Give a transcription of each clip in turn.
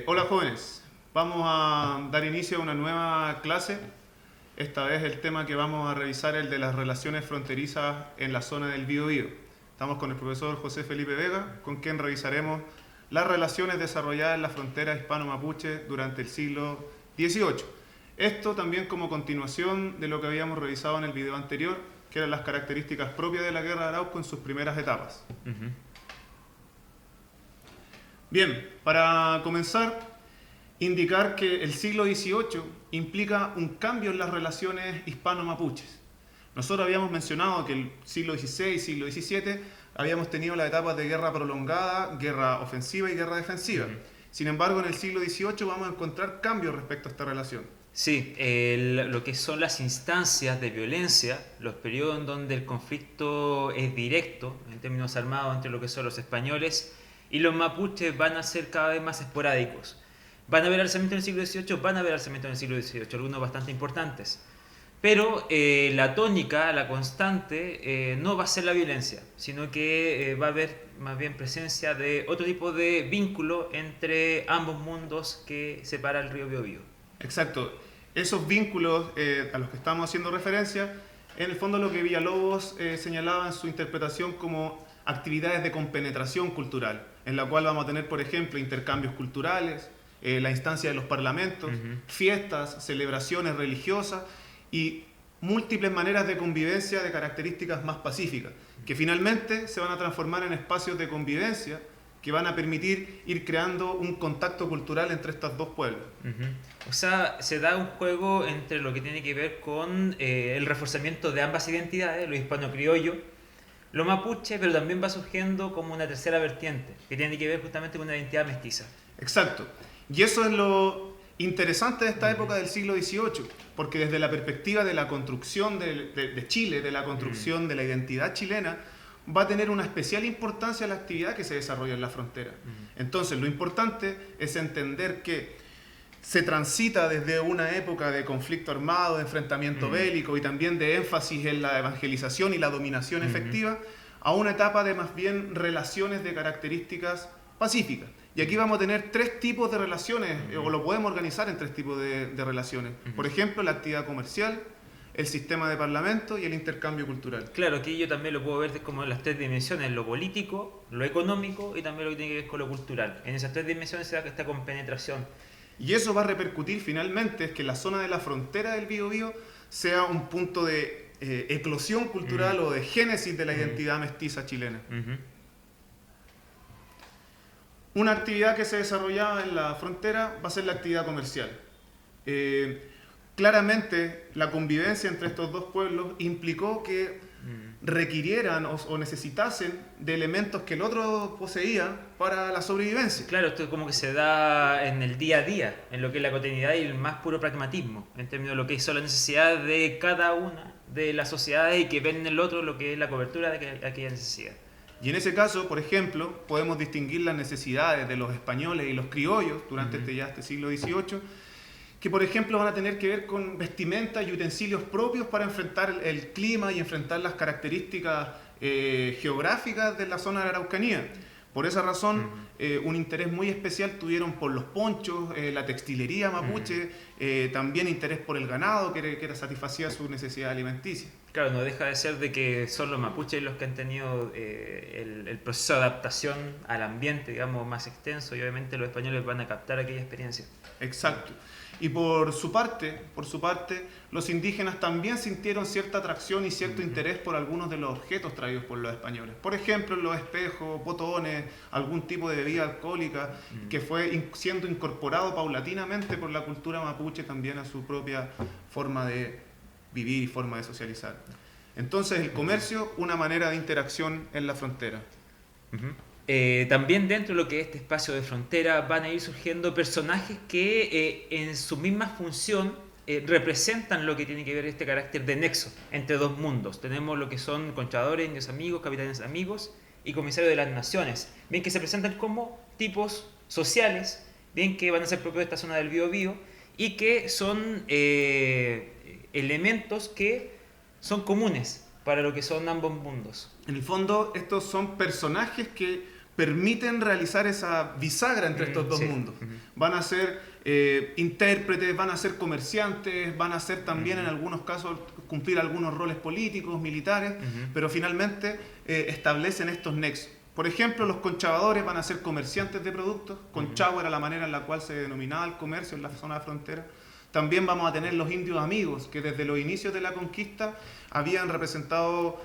Hola jóvenes, vamos a dar inicio a una nueva clase. Esta vez el tema que vamos a revisar es el de las relaciones fronterizas en la zona del Biobío. Estamos con el profesor José Felipe Vega, con quien revisaremos las relaciones desarrolladas en la frontera hispano-mapuche durante el siglo XVIII. Esto también como continuación de lo que habíamos revisado en el video anterior, que eran las características propias de la Guerra de Arauco en sus primeras etapas. Bien, para comenzar, indicar que el siglo XVIII implica un cambio en las relaciones hispano-mapuches. Nosotros habíamos mencionado que el siglo XVI, siglo XVII, habíamos tenido las etapas de guerra prolongada, guerra ofensiva y guerra defensiva. Sin embargo, en el siglo XVIII vamos a encontrar cambios respecto a esta relación. Sí, lo que son las instancias de violencia, los periodos en donde el conflicto es directo, en términos armados, entre lo que son los españoles y los mapuches, van a ser cada vez más esporádicos. Van a haber alzamientos en el siglo XVIII, van a haber alzamientos en el siglo XVIII, algunos bastante importantes. Pero la tónica, la constante, no va a ser la violencia, sino que va a haber más bien presencia de otro tipo de vínculo entre ambos mundos que separa el río Biobío. Exacto. Esos vínculos a los que estamos haciendo referencia, en el fondo lo que Villalobos señalaba en su interpretación como actividades de compenetración cultural, en la cual vamos a tener, por ejemplo, intercambios culturales, la instancia de los parlamentos, fiestas, celebraciones religiosas y múltiples maneras de convivencia de características más pacíficas, que finalmente se van a transformar en espacios de convivencia que van a permitir ir creando un contacto cultural entre estos dos pueblos. O sea, se da un juego entre lo que tiene que ver con el reforzamiento de ambas identidades, lo hispano-criollo, lo mapuche, pero también va surgiendo como una tercera vertiente, que tiene que ver justamente con una identidad mestiza. Exacto. Y eso es lo interesante de esta época del siglo XVIII, porque desde la perspectiva de la construcción de Chile, de la construcción de la identidad chilena, va a tener una especial importancia la actividad que se desarrolla en la frontera. Entonces, lo importante es entender que se transita desde una época de conflicto armado, de enfrentamiento bélico y también de énfasis en la evangelización y la dominación efectiva, a una etapa de más bien relaciones de características pacíficas. Y aquí vamos a tener tres tipos de relaciones, o lo podemos organizar en tres tipos de relaciones. Por ejemplo, la actividad comercial, el sistema de parlamento y el intercambio cultural. Claro, aquí yo también lo puedo ver como en las tres dimensiones, lo político, lo económico y también lo que tiene que ver con lo cultural. En esas tres dimensiones se da esta compenetración. Y eso va a repercutir finalmente es que la zona de la frontera del Biobío sea un punto de eclosión cultural o de génesis de la identidad mestiza chilena. Una actividad que se desarrollaba en la frontera va a ser la actividad comercial. Claramente la convivencia entre estos dos pueblos implicó que requirieran o necesitasen de elementos que el otro poseía para la sobrevivencia. Claro, esto como que se da en el día a día, en lo que es la cotidianidad y el más puro pragmatismo, en términos de lo que son las necesidades de cada una de las sociedades y que ven en el otro lo que es la cobertura de aquella necesidad. Y en ese caso, por ejemplo, podemos distinguir las necesidades de los españoles y los criollos durante este siglo XVIII, que por ejemplo van a tener que ver con vestimenta y utensilios propios para enfrentar el clima y enfrentar las características geográficas de la zona de la Araucanía. Por esa razón, un interés muy especial tuvieron por los ponchos, la textilería mapuche, también interés por el ganado, que satisfacía su necesidad alimenticia. Claro, no deja de ser de que son los mapuches los que han tenido el proceso de adaptación al ambiente, digamos, más extenso, y obviamente los españoles van a captar aquella experiencia. Exacto. Y por su parte, los indígenas también sintieron cierta atracción y cierto interés por algunos de los objetos traídos por los españoles. Por ejemplo, los espejos, botones, algún tipo de bebida alcohólica que fue siendo incorporado paulatinamente por la cultura mapuche también a su propia forma de vivir y forma de socializar. Entonces, el comercio, una manera de interacción en la frontera. También dentro de lo que es este espacio de frontera van a ir surgiendo personajes que en su misma función representan lo que tiene que ver este carácter de nexo entre dos mundos. Tenemos lo que son conchadores, indios amigos, capitanes amigos y comisarios de las naciones, bien que se presentan como tipos sociales, bien que van a ser propios de esta zona del Biobío y que son elementos que son comunes para lo que son ambos mundos. En el fondo, estos son personajes que permiten realizar esa bisagra entre estos dos mundos. Van a ser intérpretes, van a ser comerciantes, van a ser también en algunos casos cumplir algunos roles políticos, militares, pero finalmente establecen estos nexos. Por ejemplo, los conchavadores van a ser comerciantes de productos. Conchavo era la manera en la cual se denominaba el comercio en la zona de frontera. También vamos a tener los indios amigos, que desde los inicios de la conquista habían representado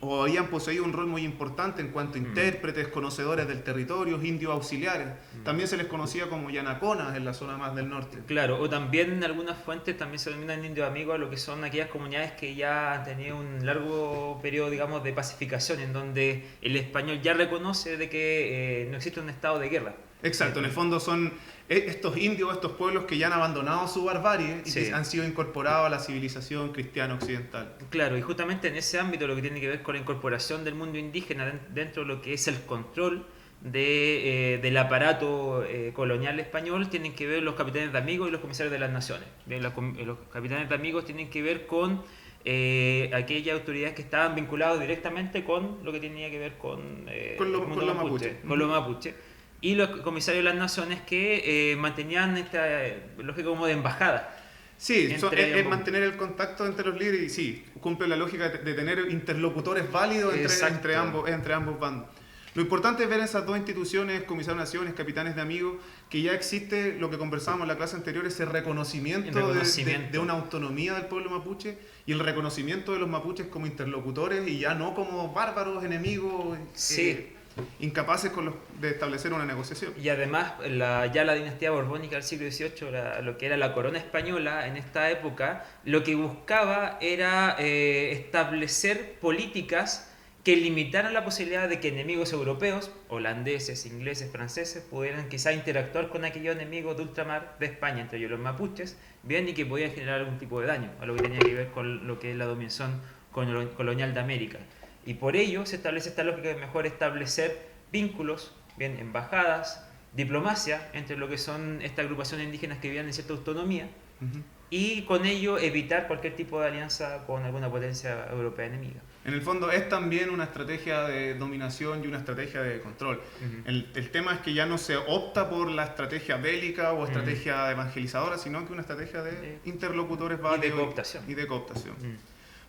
o habían poseído un rol muy importante en cuanto a intérpretes, conocedores del territorio, indios auxiliares. También se les conocía como yanaconas en la zona más del norte. Claro, o también en algunas fuentes también se denominan indios amigos a lo que son aquellas comunidades que ya han tenido un largo periodo, digamos, de pacificación, en donde el español ya reconoce de que no existe un estado de guerra. Exacto, en el fondo son estos indios, estos pueblos que ya han abandonado su barbarie y que han sido incorporados a la civilización cristiana occidental. Claro, y justamente en ese ámbito lo que tiene que ver con la incorporación del mundo indígena dentro de lo que es el control del aparato colonial español, tienen que ver los capitanes de amigos y los comisarios de las naciones. Bien, los capitanes de amigos tienen que ver con aquellas autoridades que estaban vinculadas directamente con lo que tenía que ver con los mapuches. Y los comisarios de las naciones que mantenían esta lógica como de embajada. Sí, es mantener el contacto entre los líderes y sí, cumple la lógica de tener interlocutores válidos entre ambos bandos. Lo importante es ver en esas dos instituciones, comisarios de naciones, capitanes de amigos, que ya existe lo que conversábamos en la clase anterior, ese reconocimiento de una autonomía del pueblo mapuche y el reconocimiento de los mapuches como interlocutores y ya no como bárbaros, enemigos. Incapaces de establecer una negociación. Y además ya la dinastía borbónica del siglo XVIII, lo que era la corona española en esta época, lo que buscaba era establecer políticas que limitaran la posibilidad de que enemigos europeos, holandeses, ingleses, franceses, pudieran quizá interactuar con aquellos enemigos de ultramar de España, entre ellos los mapuches, bien, y que podían generar algún tipo de daño a lo que tenía que ver con lo que es la dominación colonial de América. Y por ello se establece esta lógica de mejor establecer vínculos, bien, embajadas, diplomacia entre lo que son estas agrupaciones indígenas que vivían en cierta autonomía y con ello evitar cualquier tipo de alianza con alguna potencia europea enemiga. En el fondo es también una estrategia de dominación y una estrategia de control. El tema es que ya no se opta por la estrategia bélica o estrategia evangelizadora, sino que una estrategia de interlocutores válidos y de cooptación.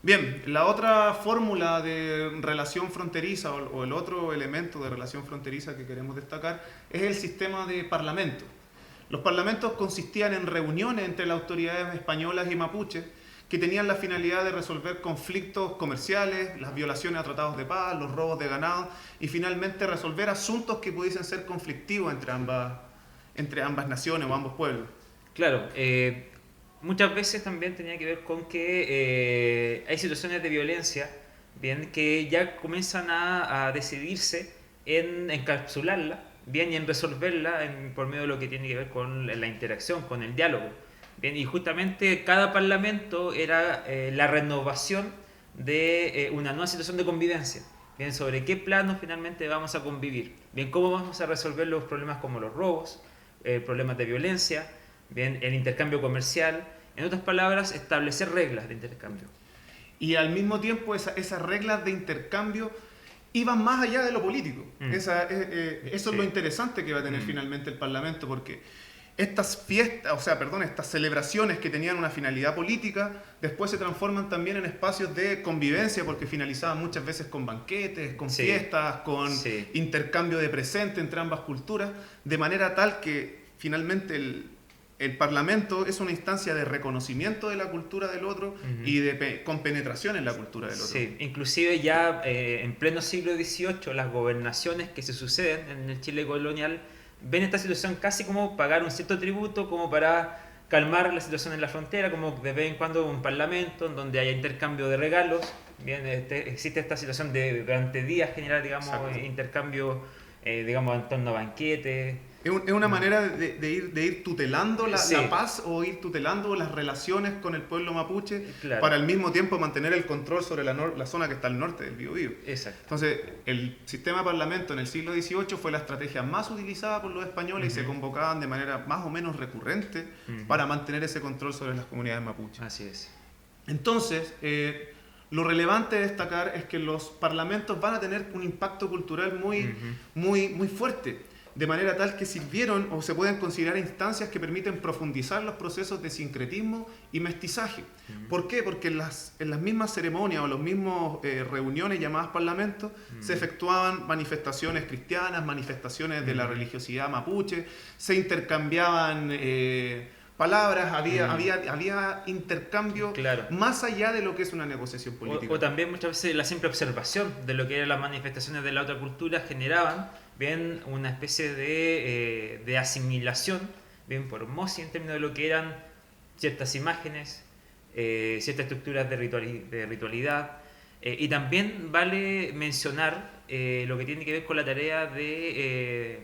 Bien, la otra fórmula de relación fronteriza o el otro elemento de relación fronteriza que queremos destacar es el sistema de parlamento. Los parlamentos consistían en reuniones entre las autoridades españolas y mapuches que tenían la finalidad de resolver conflictos comerciales, las violaciones a tratados de paz, los robos de ganado y finalmente resolver asuntos que pudiesen ser conflictivos entre ambas naciones o ambos pueblos. Claro, muchas veces también tenía que ver con que hay situaciones de violencia, bien, que ya comienzan a decidirse en encapsularla, bien, y en resolverla por medio de lo que tiene que ver con la interacción, con el diálogo. Bien, y justamente cada parlamento era la renovación de una nueva situación de convivencia. Bien, sobre qué plano finalmente vamos a convivir. Bien, cómo vamos a resolver los problemas como los robos, problemas de violencia, bien, el intercambio comercial. En otras palabras, establecer reglas de intercambio. Y al mismo tiempo esas reglas de intercambio iban más allá de lo político. Eso es lo interesante que va a tener finalmente el Parlamento, porque estas estas celebraciones que tenían una finalidad política, después se transforman también en espacios de convivencia, porque finalizaban muchas veces con banquetes, con fiestas, con intercambio de presentes entre ambas culturas, de manera tal que finalmente el Parlamento es una instancia de reconocimiento de la cultura del otro y de compenetración en la cultura del otro. Sí, inclusive ya en pleno siglo XVIII las gobernaciones que se suceden en el Chile colonial ven esta situación casi como pagar un cierto tributo como para calmar la situación en la frontera, como de vez en cuando un parlamento en donde haya intercambio de regalos. Bien, existe esta situación de durante días generar, digamos, intercambio, digamos, en torno a banquetes. Es una manera de ir tutelando la paz o ir tutelando las relaciones con el pueblo mapuche para al mismo tiempo mantener el control sobre la zona que está al norte del Biobío. Exacto. Entonces, el sistema de parlamento en el siglo XVIII fue la estrategia más utilizada por los españoles y se convocaban de manera más o menos recurrente para mantener ese control sobre las comunidades mapuches. Así es. Entonces, lo relevante de destacar es que los parlamentos van a tener un impacto cultural muy fuerte, de manera tal que sirvieron o se pueden considerar instancias que permiten profundizar los procesos de sincretismo y mestizaje. ¿Por qué? Porque en las mismas ceremonias o las mismas reuniones llamadas parlamentos se efectuaban manifestaciones cristianas, manifestaciones de la religiosidad mapuche, se intercambiaban palabras, había intercambio, claro, más allá de lo que es una negociación política. O también muchas veces la simple observación de lo que eran las manifestaciones de la otra cultura generaban bien una especie de asimilación, bien por osmosis en términos de lo que eran ciertas imágenes, ciertas estructuras de ritualidad. Y también vale mencionar lo que tiene que ver con la tarea de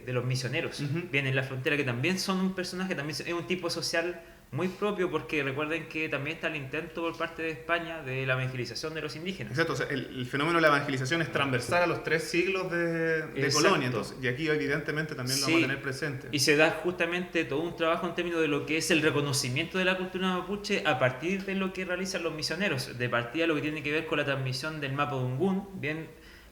los misioneros. Bien, en la frontera, que también son un personaje, también es un tipo social muy propio, porque recuerden que también está el intento por parte de España de la evangelización de los indígenas. Exacto, o sea, el fenómeno de la evangelización es transversal a los 3 siglos de colonia, entonces, y aquí evidentemente también lo vamos a tener presente. Y se da justamente todo un trabajo en términos de lo que es el reconocimiento de la cultura mapuche a partir de lo que realizan los misioneros, de partida lo que tiene que ver con la transmisión del mapudungún. Bien,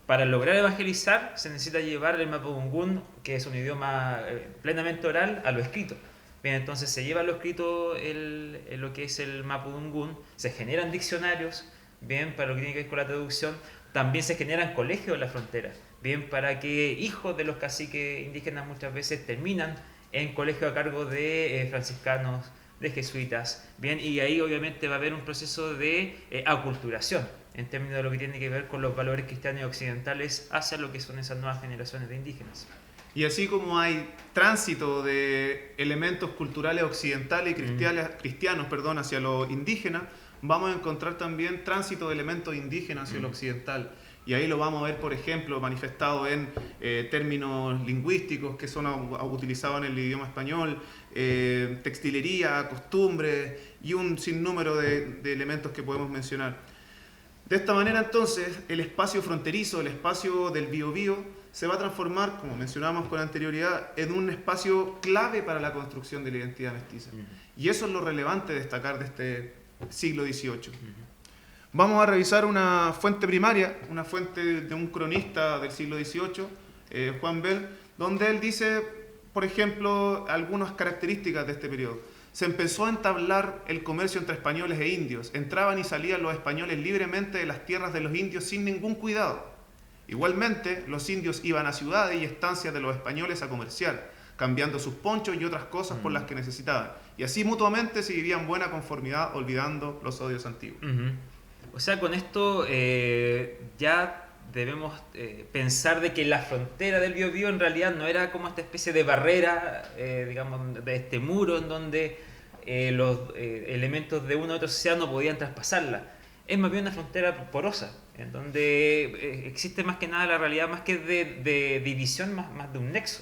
para lograr evangelizar se necesita llevar el mapudungún, que es un idioma plenamente oral, a lo escrito. Bien, entonces se lleva lo escrito lo que es el mapudungún, se generan diccionarios, bien, para lo que tiene que ver con la traducción, también se generan colegios en la frontera, bien, para que hijos de los caciques indígenas muchas veces terminan en colegios a cargo de franciscanos, de jesuitas, bien, y ahí obviamente va a haber un proceso de aculturación en términos de lo que tiene que ver con los valores cristianos y occidentales hacia lo que son esas nuevas generaciones de indígenas. Y así como hay tránsito de elementos culturales occidentales y cristianos hacia lo indígena, vamos a encontrar también tránsito de elementos indígenas hacia lo occidental. Y ahí lo vamos a ver, por ejemplo, manifestado en términos lingüísticos que son utilizados en el idioma español, textilería, costumbres y un sinnúmero de elementos que podemos mencionar. De esta manera, entonces, el espacio fronterizo, el espacio del Biobío, se va a transformar, como mencionábamos con anterioridad, en un espacio clave para la construcción de la identidad mestiza. Y eso es lo relevante de destacar de este siglo XVIII. Vamos a revisar una fuente primaria, una fuente de un cronista del siglo XVIII, Juan Bell, donde él dice, por ejemplo, algunas características de este periodo. Se empezó a entablar el comercio entre españoles e indios. Entraban y salían los españoles libremente de las tierras de los indios sin ningún cuidado. Igualmente, los indios iban a ciudades y estancias de los españoles a comerciar, cambiando sus ponchos y otras cosas por las que necesitaban. Y así mutuamente se vivían en buena conformidad, olvidando los odios antiguos. O sea, con esto ya debemos pensar de que la frontera del Biobío en realidad no era como esta especie de barrera, digamos, de este muro en donde los elementos de una u otra sociedad no podían traspasarla. Es más bien una frontera porosa, en donde existe más que nada la realidad, más que de división, más de un nexo.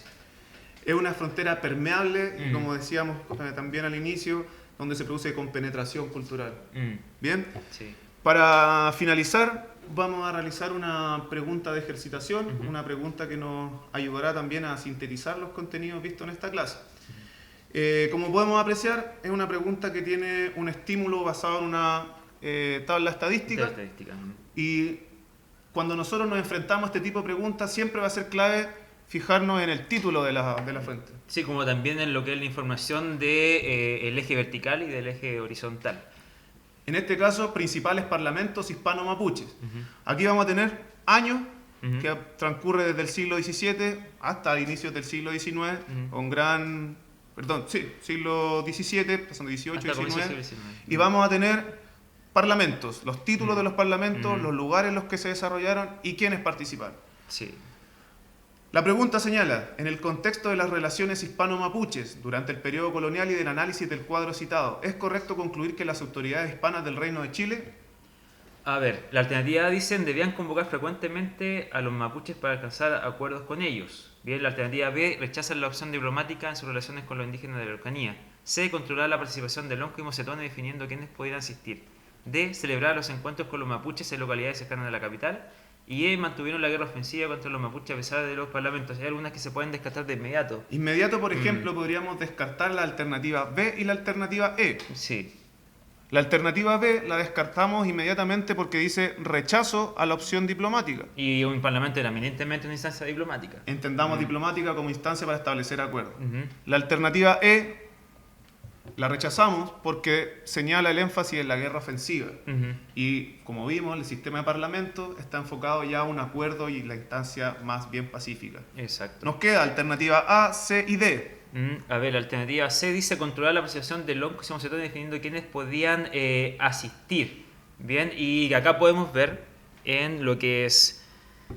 Es una frontera permeable, como decíamos también al inicio, donde se produce compenetración cultural. ¿Bien? Sí. Para finalizar, vamos a realizar una pregunta de ejercitación, una pregunta que nos ayudará también a sintetizar los contenidos vistos en esta clase. Como podemos apreciar, es una pregunta que tiene un estímulo basado en una tabla estadística. Y cuando nosotros nos enfrentamos a este tipo de preguntas, siempre va a ser clave fijarnos en el título de la fuente. Sí, como también en lo que es la información del eje vertical y del eje horizontal. En este caso, principales parlamentos hispano-mapuches. Aquí vamos a tener años que transcurre desde el siglo XVII hasta inicios del siglo XIX, con siglo XVII, pasando XVIII, XIX, y vamos a tener parlamentos, los títulos de los parlamentos, los lugares en los que se desarrollaron y quiénes participaron. Sí. La pregunta señala, en el contexto de las relaciones hispano-mapuches durante el periodo colonial y del análisis del cuadro citado, ¿es correcto concluir que las autoridades hispanas del Reino de Chile? A ver, la alternativa dicen debían convocar frecuentemente a los mapuches para alcanzar acuerdos con ellos. Bien, la alternativa B rechazan la opción diplomática en sus relaciones con los indígenas de la Araucanía. C, controlar la participación de Lonco y Mocetón definiendo quiénes podían asistir. D, celebrar los encuentros con los mapuches en localidades cercanas a la capital. Y E, mantuvieron la guerra ofensiva contra los mapuches a pesar de los parlamentos. Hay algunas que se pueden descartar de inmediato. Inmediato, por ejemplo, podríamos descartar la alternativa B y la alternativa E. Sí. La alternativa B la descartamos inmediatamente porque dice rechazo a la opción diplomática. Y un parlamento era eminentemente una instancia diplomática. Entendamos diplomática como instancia para establecer acuerdos. Ujú. La alternativa E la rechazamos porque señala el énfasis en la guerra ofensiva. Ujú. Y como vimos, el sistema de parlamento está enfocado ya a un acuerdo y la instancia más bien pacífica. Exacto. Nos queda alternativa A, C y D. A ver, la alternativa C dice controlar la participación del lonco y definiendo quiénes podían asistir. Bien, y acá podemos ver en lo que es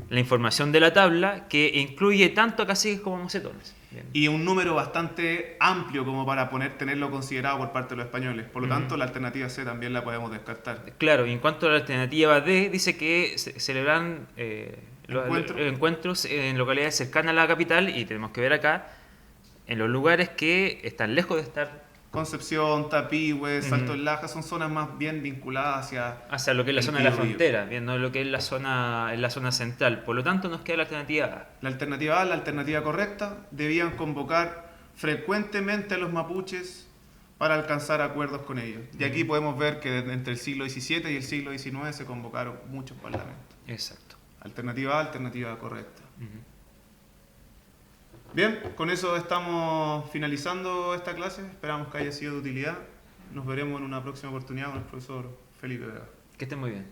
la información de la tabla que incluye tanto a caciques como a mocetones. Bien. Y un número bastante amplio como para tenerlo considerado por parte de los españoles. Por lo tanto, la alternativa C también la podemos descartar. Claro, y en cuanto a la alternativa D, dice que se celebran los encuentros en localidades cercanas a la capital, y tenemos que ver acá en los lugares que están lejos de estar Concepción, Tapihue, Salto del Laja son zonas más bien vinculadas hacia lo que es la el zona de la Biobío. frontera, bien, no lo que es en la zona central. Por lo tanto, nos queda la alternativa A. La alternativa A, la alternativa correcta, debían convocar frecuentemente a los mapuches para alcanzar acuerdos con ellos. Y aquí podemos ver que entre el siglo XVII y el siglo XIX se convocaron muchos parlamentos. Exacto. Alternativa A, alternativa correcta. Ujú. Bien, con eso estamos finalizando esta clase. Esperamos que haya sido de utilidad. Nos veremos en una próxima oportunidad con el profesor Felipe Vega. Que estén muy bien.